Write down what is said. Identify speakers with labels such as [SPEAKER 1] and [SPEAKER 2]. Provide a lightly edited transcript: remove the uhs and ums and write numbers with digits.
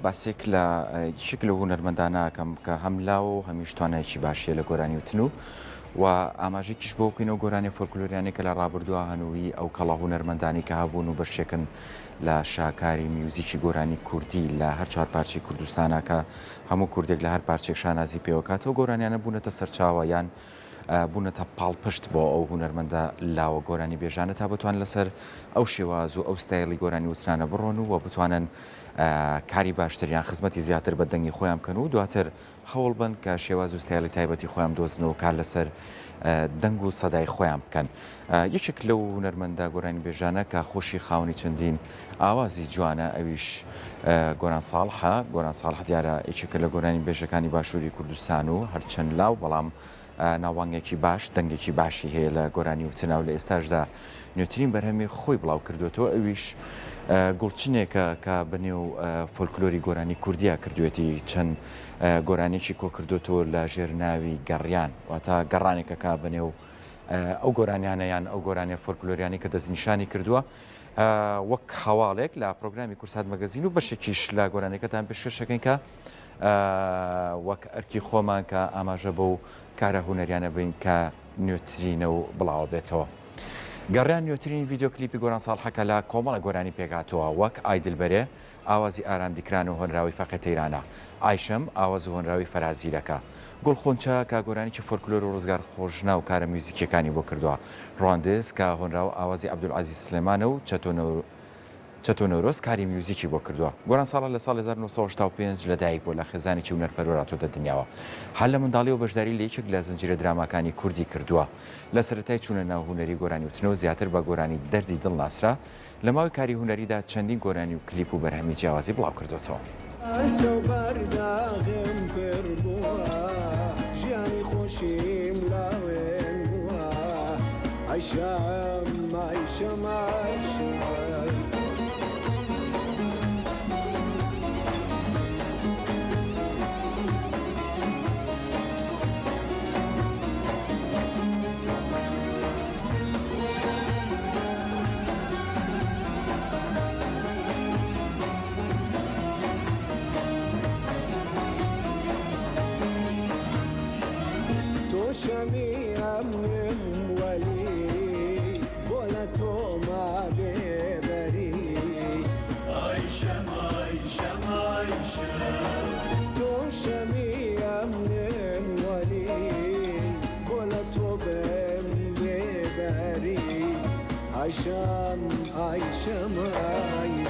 [SPEAKER 1] باسێک لە یەکێک لە هونەرمەندانەکەم کە هەملا و هەمیش توانایکی باشیە لە گۆرانی وتن و ئاماژێکیش بۆ بکەینەوە گۆرانی فۆلکلۆریانی کە لە ڕابردووە هەنووی ئەو کەڵە هونەرمەندانی کە هەبوون و بەشێکن لە شاکاری میوزیکی گۆرانی کوردی لە هەر چوار پارچەی کوردستانە کە هەموو کوردێک لە هەر پارچێک شانازی پێوەکاتەوە گۆرانیانە بوونەتە سەرچاوە یان بوونەتە پاڵپشت بۆ ئەو هونەرمەندە لاوە گۆرانی بێژانە تا بتوان لەسەر ئەو شێواز و ئەو ستایلی گۆرانی وترانە بڕۆن و بتوانن کاری باشتریان خزمەتی زیاتر بە دەنگی خۆیان بکەن و دواتر هەوڵ بن کە شێواز و ستایلی تایبەتی خۆیان دۆزنەوە کار لەسەر دەنگ و سەدای خۆیان بکەن. یەکێک لەو هونەرمەندە گۆرانی بێژانە کە خۆشی خاوەنی چەندین ئاوازی جوانە ئەویش گۆران ساڵحە. گۆران ساڵح دیارە یەکێکە لە گۆرانی بێژەکانی باشووری کوردستان و هەرچەند لاو بەڵام ناوانگێکی باش دەنگێکی باشی هەیە لە گۆرانی وتنە و لە ئێستاشدا نوێترین بەرهەمی خۆی بڵاو کردوێتەوە ئەویش گوڵچینێکە کە بەنێو فۆلکلۆری گۆرانی کوردیا کردوێتی چەند گۆرانێکی کۆ کردوێتەوە لە ژێر ناوی گەڕیان واتە گەڕانێکەکە بەنێو ئەو گۆرانیانەیان ئەو گۆرانی فۆلکلۆریانی کە دەستنیشانی کردووە وەک هەواڵێک لە پرۆگرامی کورسات مەگەزین و بەشێکیش لە گۆرانەکەتان پێشکەشەکەین کە وەک ئەرکی خۆمان کە ئاماژە بە و کارە هونەریانە بین کە نوێترینە و بڵاو بێتەوە. گەڕیان نوێترین ڤیددیو کلیپی گۆران ساڵحەکە لە کۆمەڵە گۆرانی پێگاتەوە وەک ئایدلبەرێ ئاوازی ئاراندیکران و هۆنراوی فەقەتەیرانە، ئایشەم ئاواز و هۆنراوی فەرازیرەکە، گوڵخۆنچە کە گۆرانێکی فۆلکلۆر و ڕزگار خۆشنا و کارە میوزیکیەکانی بۆ کردووە، ڕواندز کە هۆنراو ئاوازی عەبدولعەزیز سلێمانە و چەتۆ نەورۆز کاری میوزیکی بۆ کردووە. گۆران ساڵح لە ساڵی 1985 لەدایک بۆ لە خێزانێکی هونەرپەروەراتۆتە دنیاوە. هەر لە منداڵیەوە بەشداری لە یەکێک لە زنجیرە دراماکانی کوردی کردووە. لە سەرەتای چوونە ناو هونەری گۆرانی وتنەوە زیاتر بە گۆرانی دەردی دڵناسرا لە ماوەی کاری هونەریدا چەندین گۆرانی و کلیپ و بەرهەمی جیاوازی بڵاو کردوێتەوە.
[SPEAKER 2] Ayşem, Ayşem, Ayşem